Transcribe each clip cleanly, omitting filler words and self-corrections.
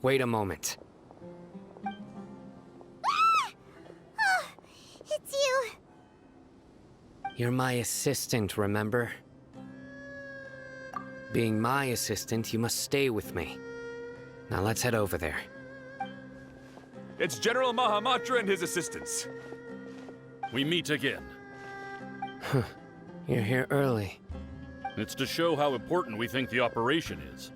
wait a moment. Ah! Oh, it's you. You're my assistant, remember? Being my assistant, you must stay with me. Now let's head over there. It's General Mahamatra and his assistants. We meet again. You're here early. It's to show how important we think the operation is.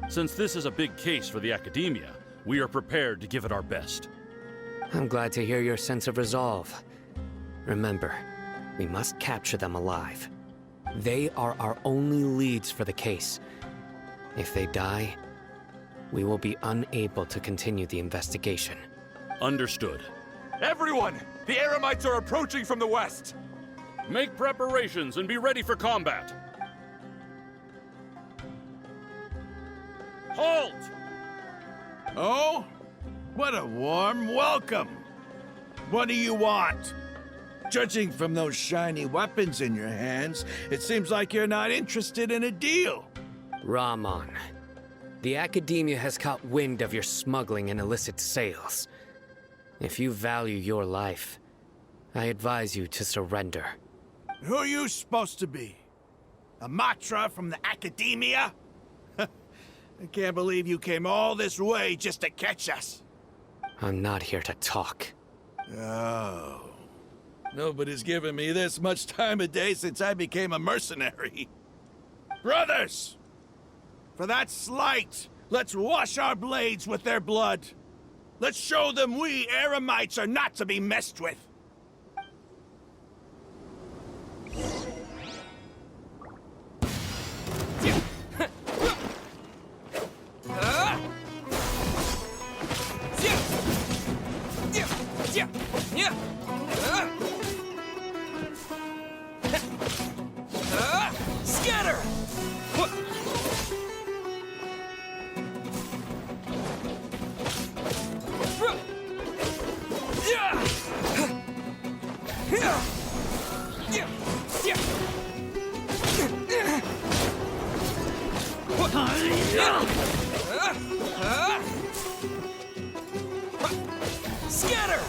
Since this is a big case for the Academia, we are prepared to give it our best. I'm glad to hear your sense of resolve. Remember, we must capture them alive. They are our only leads for the case. If they die, we will be unable to continue the investigation. Understood. Everyone! The Eremites are approaching from the west! Make preparations and be ready for combat. Halt! Oh? What a warm welcome! What do you want? Judging from those shiny weapons in your hands, it seems like you're not interested in a deal. Rahman, the Academia has caught wind of your smuggling and illicit sales. If you value your life, I advise you to surrender. Who are you supposed to be? A Matra from the Academia? I can't believe you came all this way just to catch us. I'm not here to talk. Oh. Nobody's given me this much time of day since I became a mercenary. Brothers! For that slight, let's wash our blades with their blood. Let's show them we Eremites are not to be messed with. Scatter! Scatter!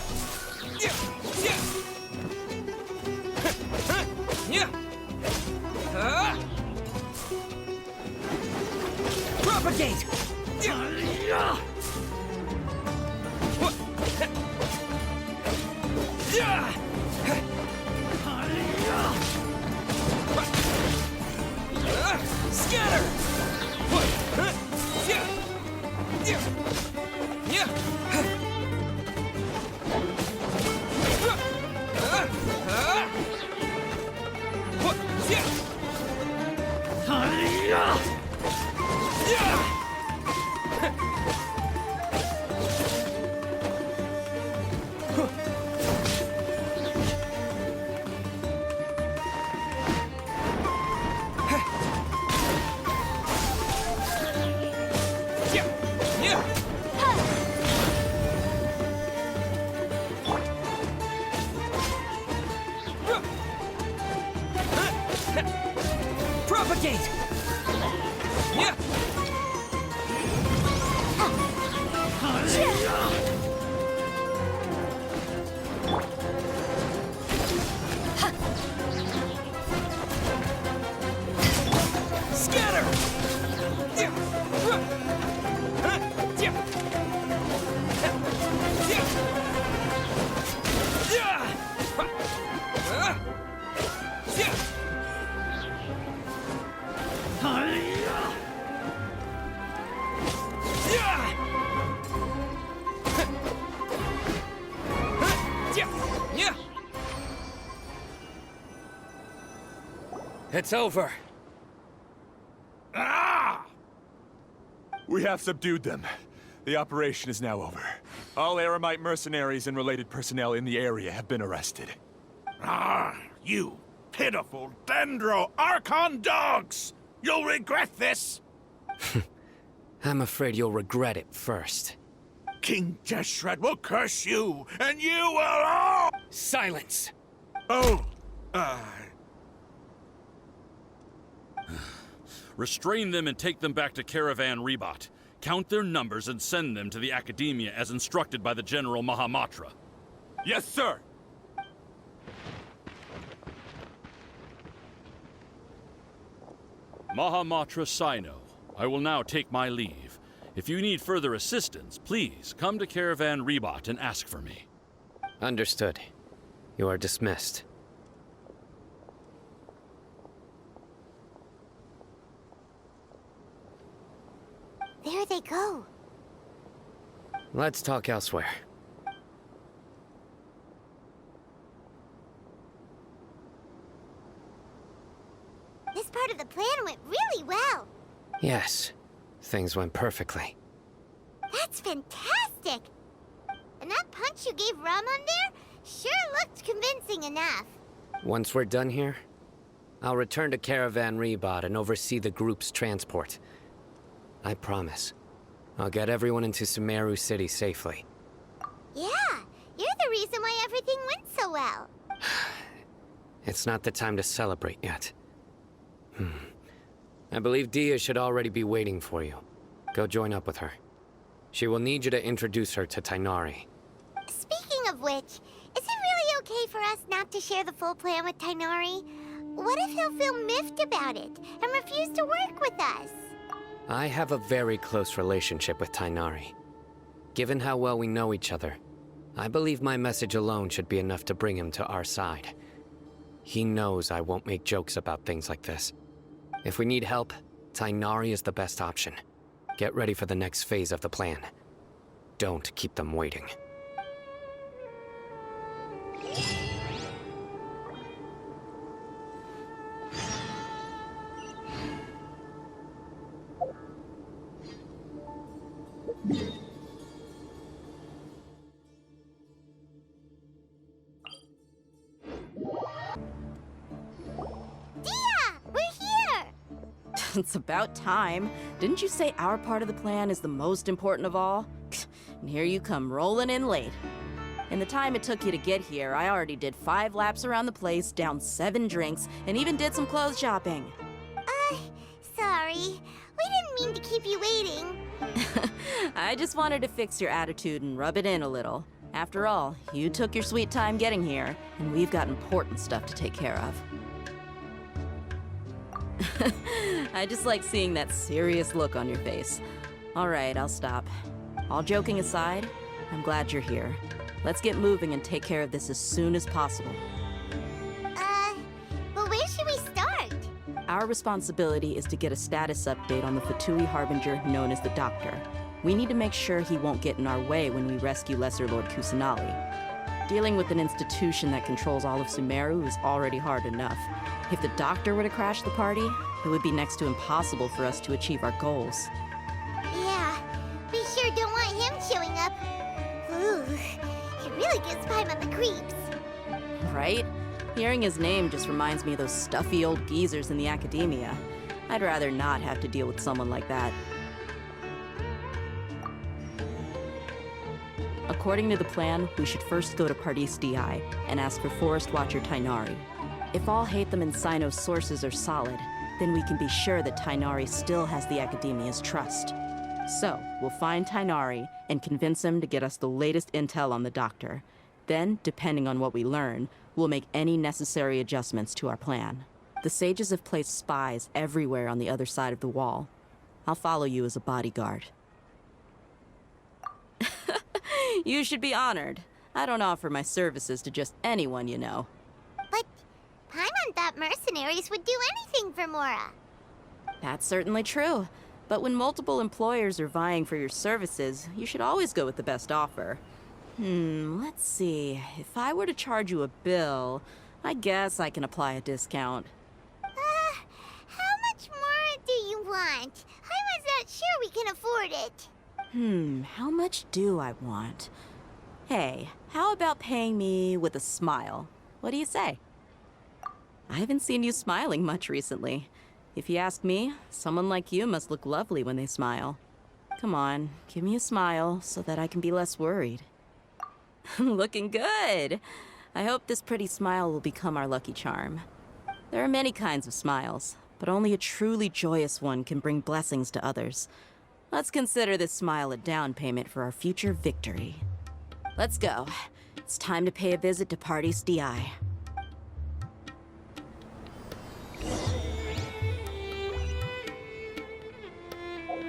Propagate! Scatter! Propagate! Yeah! Scatter! It's over. Ah! We have subdued them. The operation is now over. All Eremite mercenaries and related personnel in the area have been arrested. Ah, you pitiful Dendro Archon dogs! You'll regret this! I'm afraid you'll regret it first. King Jeshred will curse you, and you will all... Silence! Oh, Restrain them and take them back to Caravan Rebot. Count their numbers and send them to the Academia as instructed by the General Mahamatra. Yes, sir! Mahamatra Sino, I will now take my leave. If you need further assistance, please come to Caravan Rebot and ask for me. Understood. You are dismissed. There they go. Let's talk elsewhere. This part of the plan went really well. Yes, things went perfectly. That's fantastic! And that punch you gave Rum on there sure looked convincing enough. Once we're done here, I'll return to Caravan Rebot and oversee the group's transport. I promise. I'll get everyone into Sumeru City safely. Yeah, you're the reason why everything went so well. It's not the time to celebrate yet. I believe Dia should already be waiting for you. Go join up with her. She will need you to introduce her to Tighnari. Speaking of which, is it really okay for us not to share the full plan with Tighnari? What if he'll feel miffed about it and refuse to work with us? I have a very close relationship with Tighnari. Given how well we know each other, I believe my message alone should be enough to bring him to our side. He knows I won't make jokes about things like this. If we need help, Tighnari is the best option. Get ready for the next phase of the plan. Don't keep them waiting. It's about time. Didn't you say our part of the plan is the most important of all? And here you come rolling in late. In the time it took you to get here, I already did 5 laps around the place, downed 7 drinks, and even did some clothes shopping. Sorry. We didn't mean to keep you waiting. I just wanted to fix your attitude and rub it in a little. After all, you took your sweet time getting here, and we've got important stuff to take care of. I just like seeing that serious look on your face. All right, I'll stop. All joking aside, I'm glad you're here. Let's get moving and take care of this as soon as possible. But where should we start? Our responsibility is to get a status update on the Fatui harbinger known as the Doctor. We need to make sure he won't get in our way when we rescue Lesser Lord Kusanali. Dealing with an institution that controls all of Sumeru is already hard enough. If the Doctor were to crash the party, it would be next to impossible for us to achieve our goals. Yeah, we sure don't want him showing up. Ooh, it really gives Paimon the creeps. Right? Hearing his name just reminds me of those stuffy old geezers in the Academia. I'd rather not have to deal with someone like that. According to the plan, we should first go to Pardis Di and ask for Forest Watcher Tighnari. If all Hatham and Sino's sources are solid, then we can be sure that Tighnari still has the Academia's trust. So, we'll find Tighnari and convince him to get us the latest intel on the Doctor. Then, depending on what we learn, we'll make any necessary adjustments to our plan. The sages have placed spies everywhere on the other side of the wall. I'll follow you as a bodyguard. You should be honored. I don't offer my services to just anyone you know. But Paimon thought mercenaries would do anything for Mora. That's certainly true. But when multiple employers are vying for your services, you should always go with the best offer. Let's see. If I were to charge you a bill, I guess I can apply a discount. How much more do you want? I was not sure we can afford it. How much do I want? Hey, how about paying me with a smile? What do you say? I haven't seen you smiling much recently. If you ask me, someone like you must look lovely when they smile. Come on, give me a smile so that I can be less worried. Looking good! I hope this pretty smile will become our lucky charm. There are many kinds of smiles, but only a truly joyous one can bring blessings to others. Let's consider this smile a down payment for our future victory. Let's go. It's time to pay a visit to Party's DI.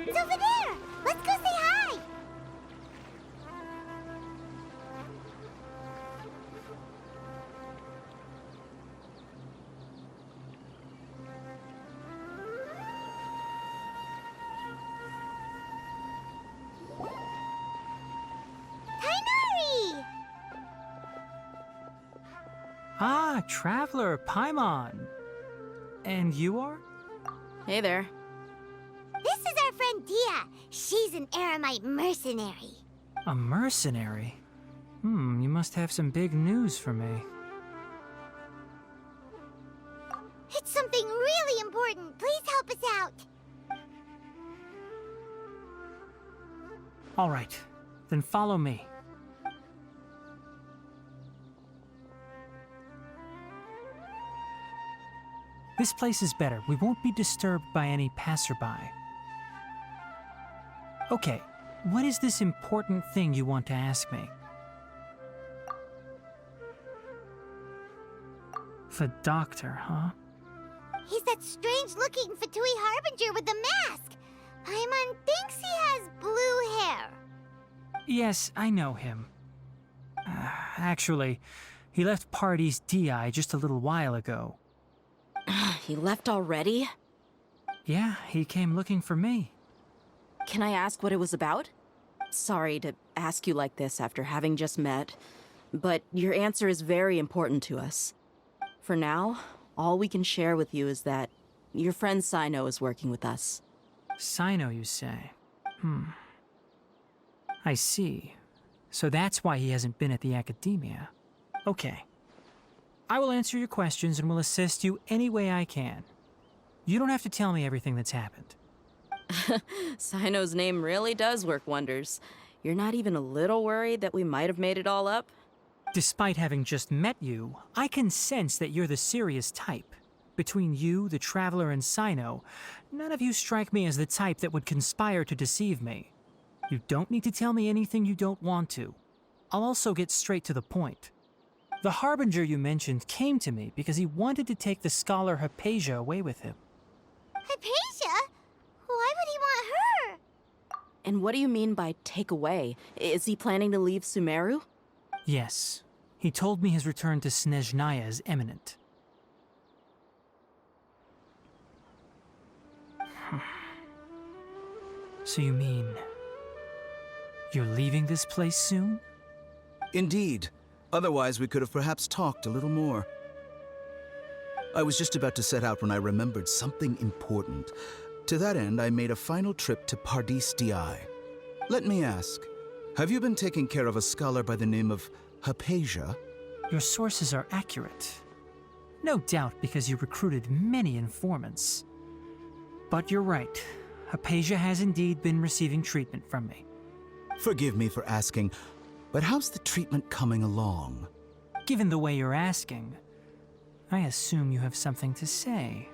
It's over there! Let's go say hi! Tainari! Ah, Traveler, Paimon. And you are? Hey there. This is our friend Dia. She's an Aramite mercenary. A mercenary? You must have some big news for me. It's something really important. Please help us out. All right, then follow me. This place is better. We won't be disturbed by any passerby. Okay, what is this important thing you want to ask me? The doctor, huh? He's that strange-looking Fatui harbinger with the mask. Paimon thinks he has blue hair. Yes, I know him. Actually, he left Party's DI just a little while ago. He left already? Yeah, he came looking for me. Can I ask what it was about? Sorry to ask you like this after having just met, but your answer is very important to us. For now, all we can share with you is that your friend Sino is working with us. Sino, you say? I see. So that's why he hasn't been at the academia. Okay. I will answer your questions and will assist you any way I can. You don't have to tell me everything that's happened. Sino's name really does work wonders. You're not even a little worried that we might have made it all up? Despite having just met you, I can sense that you're the serious type. Between you, the Traveler, and Sino, none of you strike me as the type that would conspire to deceive me. You don't need to tell me anything you don't want to. I'll also get straight to the point. The harbinger you mentioned came to me because he wanted to take the scholar Hypatia away with him. Hypatia? Why would he want her? And what do you mean by take away? Is he planning to leave Sumeru? Yes. He told me his return to Snezhnaya is imminent. So you mean... you're leaving this place soon? Indeed. Otherwise, we could have perhaps talked a little more. I was just about to set out when I remembered something important. To that end, I made a final trip to Pardis Di. Let me ask, have you been taking care of a scholar by the name of Hypatia? Your sources are accurate. No doubt because you recruited many informants. But you're right. Hypatia has indeed been receiving treatment from me. Forgive me for asking, but how's the treatment coming along? Given the way you're asking, I assume you have something to say.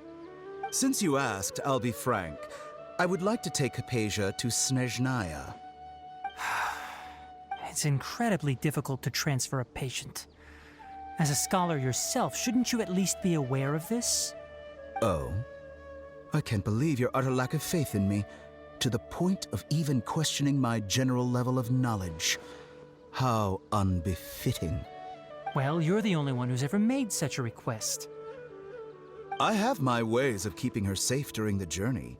Since you asked, I'll be frank. I would like to take Hypatia to Snezhnaya. It's incredibly difficult to transfer a patient. As a scholar yourself, shouldn't you at least be aware of this? Oh? I can't believe your utter lack of faith in me, to the point of even questioning my general level of knowledge. How unbefitting. Well, you're the only one who's ever made such a request. I have my ways of keeping her safe during the journey.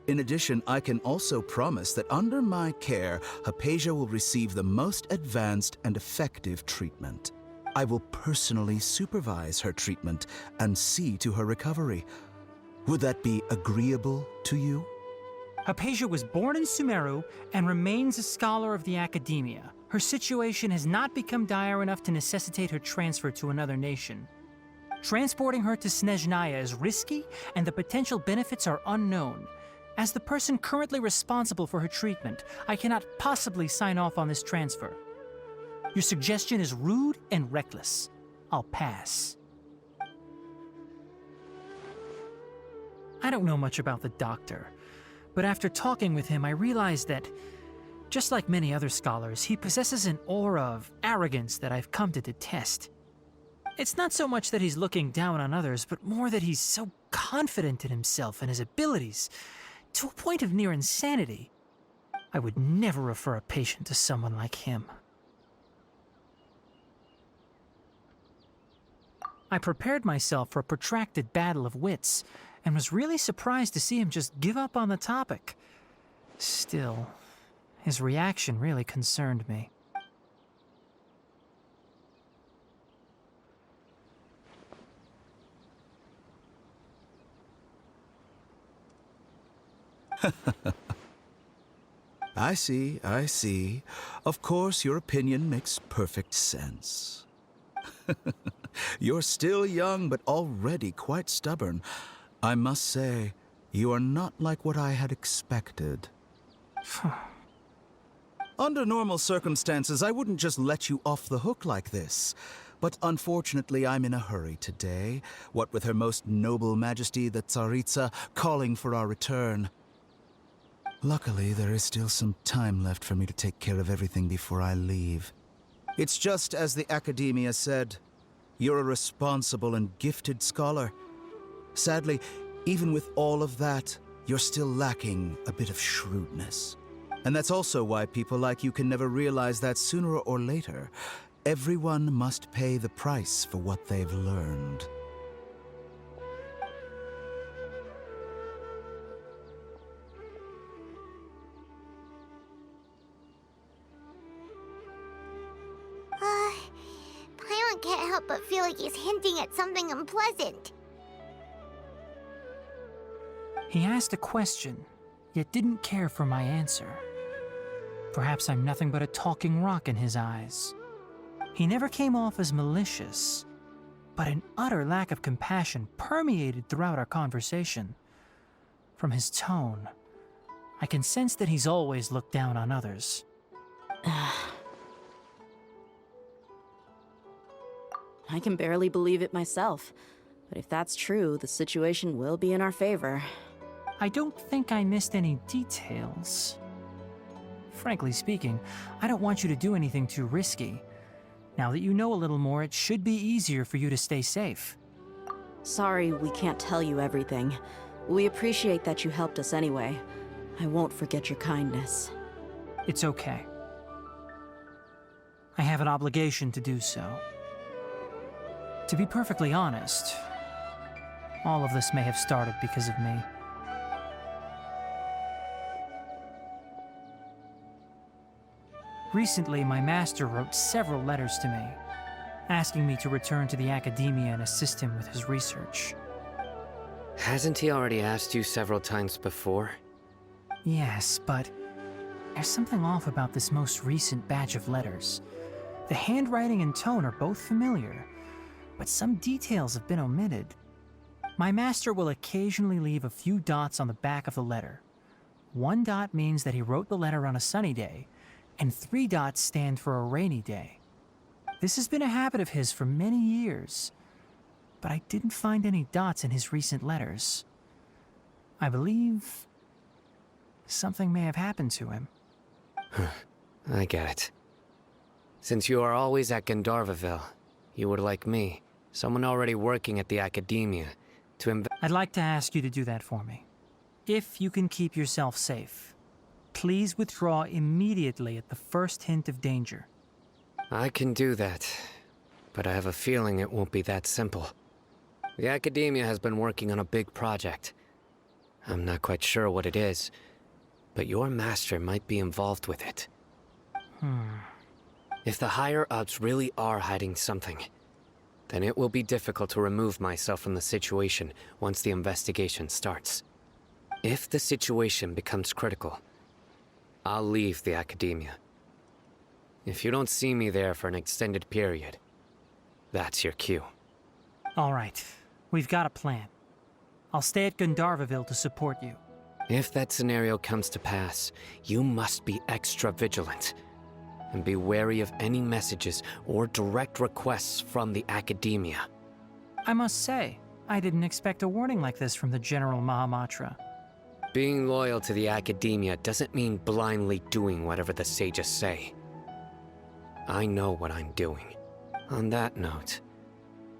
In addition, I can also promise that under my care, Hypatia will receive the most advanced and effective treatment. I will personally supervise her treatment and see to her recovery. Would that be agreeable to you? Hypatia was born in Sumeru and remains a scholar of the academia. Her situation has not become dire enough to necessitate her transfer to another nation. Transporting her to Snezhnaya is risky, and the potential benefits are unknown. As the person currently responsible for her treatment, I cannot possibly sign off on this transfer. Your suggestion is rude and reckless. I'll pass. I don't know much about the doctor, But after talking with him, I realized that, just like many other scholars, he possesses an aura of arrogance that I've come to detest. It's not so much that he's looking down on others, but more that he's so confident in himself and his abilities, to a point of near insanity. I would never refer a patient to someone like him. I prepared myself for a protracted battle of wits, and was really surprised to see him just give up on the topic. Still, his reaction really concerned me. I see, I see. Of course, your opinion makes perfect sense. You're still young, but already quite stubborn. I must say, you are not like what I had expected. Under normal circumstances, I wouldn't just let you off the hook like this. But unfortunately, I'm in a hurry today, what with Her Most Noble Majesty the Tsaritsa calling for our return. Luckily, there is still some time left for me to take care of everything before I leave. It's just as the Academia said. You're a responsible and gifted scholar. Sadly, even with all of that, you're still lacking a bit of shrewdness. And that's also why people like you can never realize that sooner or later, everyone must pay the price for what they've learned. Paimon can't help but feel like he's hinting at something unpleasant. He asked a question, yet didn't care for my answer. Perhaps I'm nothing but a talking rock in his eyes. He never came off as malicious, but an utter lack of compassion permeated throughout our conversation. From his tone, I can sense that he's always looked down on others. I can barely believe it myself. But if that's true, the situation will be in our favor. I don't think I missed any details. Frankly speaking, I don't want you to do anything too risky. Now that you know a little more, it should be easier for you to stay safe. Sorry we can't tell you everything. We appreciate that you helped us anyway. I won't forget your kindness. It's okay. I have an obligation to do so. To be perfectly honest, all of this may have started because of me. Recently, my master wrote several letters to me, asking me to return to the Academia and assist him with his research. Hasn't he already asked you several times before? Yes, but there's something off about this most recent batch of letters. The handwriting and tone are both familiar, but some details have been omitted. My master will occasionally leave a few dots on the back of the letter. 1 dot means that he wrote the letter on a sunny day, and 3 dots stand for a rainy day. This has been a habit of his for many years, but I didn't find any dots in his recent letters. I believe something may have happened to him. I get it. Since you are always at Gandharvaville, you would like me, someone already working at the Academia, to I'd like to ask you to do that for me. If you can keep yourself safe, please withdraw immediately at the first hint of danger. I can do that, but I have a feeling it won't be that simple. The Academia has been working on a big project. I'm not quite sure what it is, but your master might be involved with it. If the higher-ups really are hiding something, then it will be difficult to remove myself from the situation once the investigation starts. If the situation becomes critical, I'll leave the Academia. If you don't see me there for an extended period, that's your cue. All right, we've got a plan. I'll stay at Gandharvaville to support you. If that scenario comes to pass, you must be extra vigilant. And be wary of any messages or direct requests from the Academia. I must say, I didn't expect a warning like this from the General Mahamatra. Being loyal to the Academia doesn't mean blindly doing whatever the sages say. I know what I'm doing. On that note,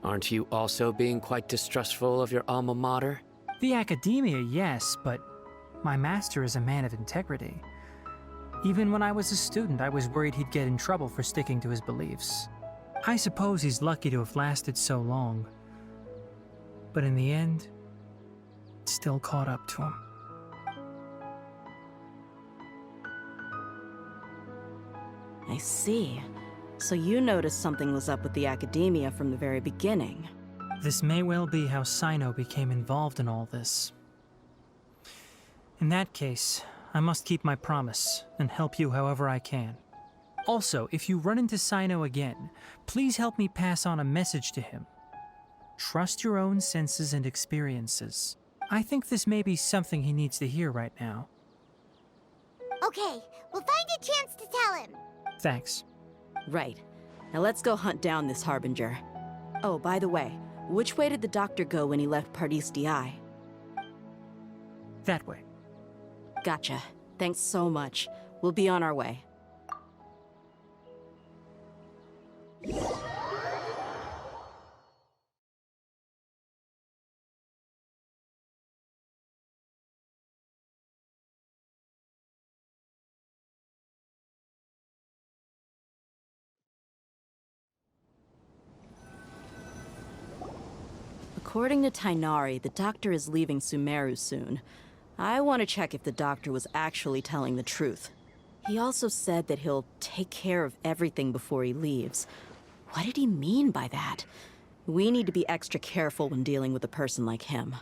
aren't you also being quite distrustful of your alma mater? The Academia, yes, but my master is a man of integrity. Even when I was a student, I was worried he'd get in trouble for sticking to his beliefs. I suppose he's lucky to have lasted so long. But in the end, it still caught up to him. I see. So you noticed something was up with the Academia from the very beginning. This may well be how Sino became involved in all this. In that case, I must keep my promise and help you however I can. Also, if you run into Sino again, please help me pass on a message to him. Trust your own senses and experiences. I think this may be something he needs to hear right now. Okay, we'll find a chance to tell him. Thanks. Right. Now let's go hunt down this harbinger. Oh, by the way, which way did the doctor go when he left Pardis DI? That way. Gotcha. Thanks so much. We'll be on our way. According to Tighnari, the doctor is leaving Sumeru soon. I want to check if the doctor was actually telling the truth. He also said that he'll take care of everything before he leaves. What did he mean by that? We need to be extra careful when dealing with a person like him.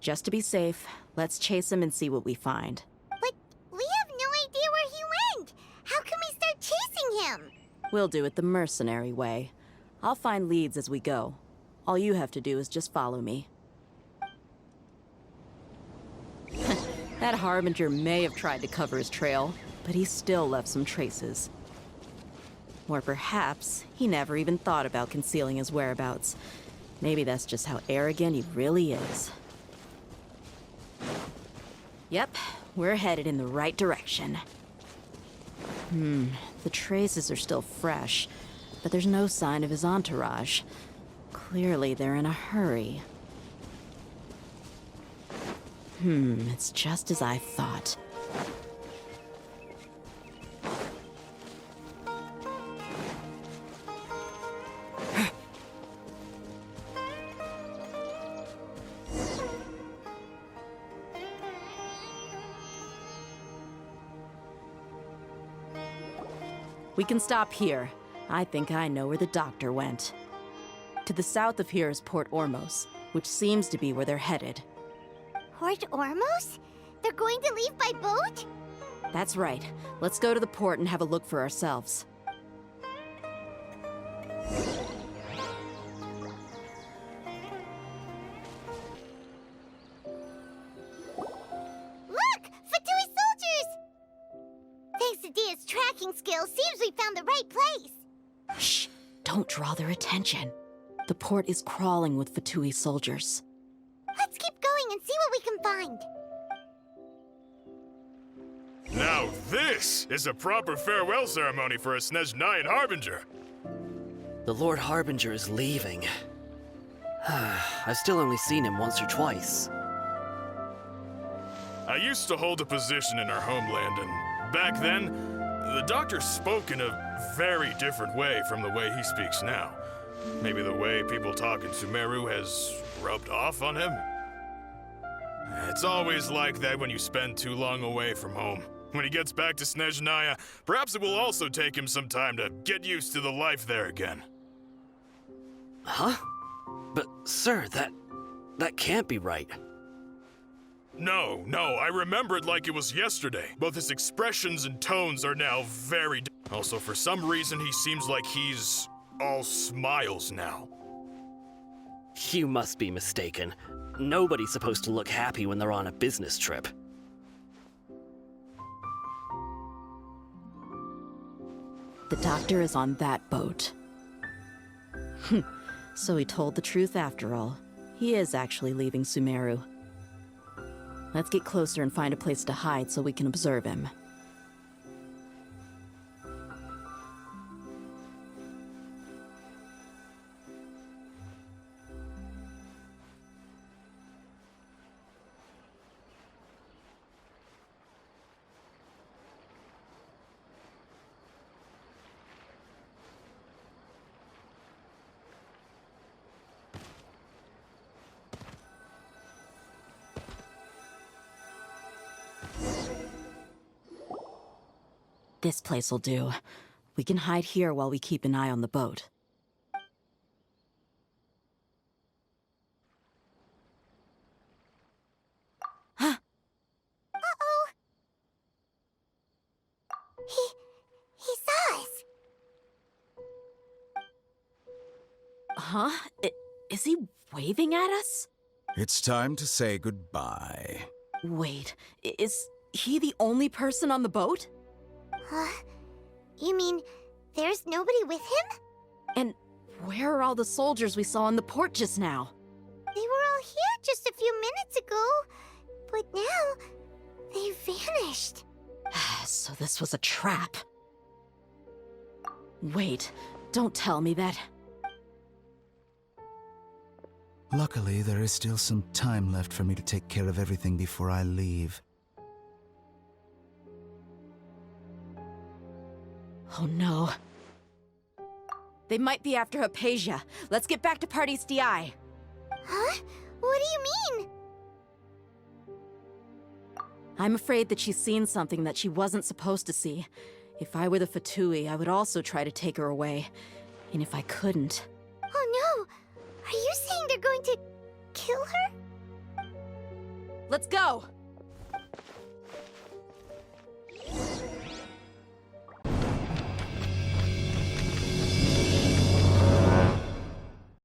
Just to be safe, let's chase him and see what we find. But we have no idea where he went. How can we start chasing him? We'll do it the mercenary way. I'll find leads as we go. All you have to do is just follow me. That harbinger may have tried to cover his trail, but he still left some traces. Or perhaps he never even thought about concealing his whereabouts. Maybe that's just how arrogant he really is. Yep, we're headed in the right direction. The traces are still fresh, but there's no sign of his entourage. Clearly they're in a hurry. It's just as I thought. We can stop here. I think I know where the doctor went. To the south of here is Port Ormos, which seems to be where they're headed. Port Ormos? They're going to leave by boat? That's right. Let's go to the port and have a look for ourselves. Look! Fatui soldiers! Thanks to Dia's tracking skills, seems we found the right place. Shh! Don't draw their attention. The port is crawling with Fatui soldiers. Let's keep going and see what we can find. Now this is a proper farewell ceremony for a Snezhnayan Harbinger. The Lord Harbinger is leaving. I've still only seen him once or twice. I used to hold a position in our homeland, and back then, the doctor spoke in a very different way from the way he speaks now. Maybe the way people talk in Sumeru has rubbed off on him? It's always like that when you spend too long away from home. When he gets back to Snezhnaya, perhaps it will also take him some time to get used to the life there again. Huh? But, sir, that can't be right. No, I remember it like it was yesterday. Both his expressions and tones are now very Also, for some reason, he seems like he's all smiles now. You must be mistaken. Nobody's supposed to look happy when they're on a business trip. The doctor is on that boat. So he told the truth after all. He is actually leaving Sumeru. Let's get closer and find a place to hide so we can observe him. This place will do. We can hide here while we keep an eye on the boat. Huh? Uh-oh. He saw us. Huh? Is he waving at us? It's time to say goodbye. Wait, is he the only person on the boat? Huh? You mean there's nobody with him? And where are all the soldiers we saw in the port just now? They were all here just a few minutes ago, but now they vanished. So this was a trap. Wait, don't tell me that. Luckily, there is still some time left for me to take care of everything before I leave. Oh no. They might be after Hypatia. Let's get back to Party's DI. Huh? What do you mean? I'm afraid that she's seen something that she wasn't supposed to see. If I were the Fatui, I would also try to take her away. And if I couldn't... Oh no! Are you saying they're going to kill her? Let's go!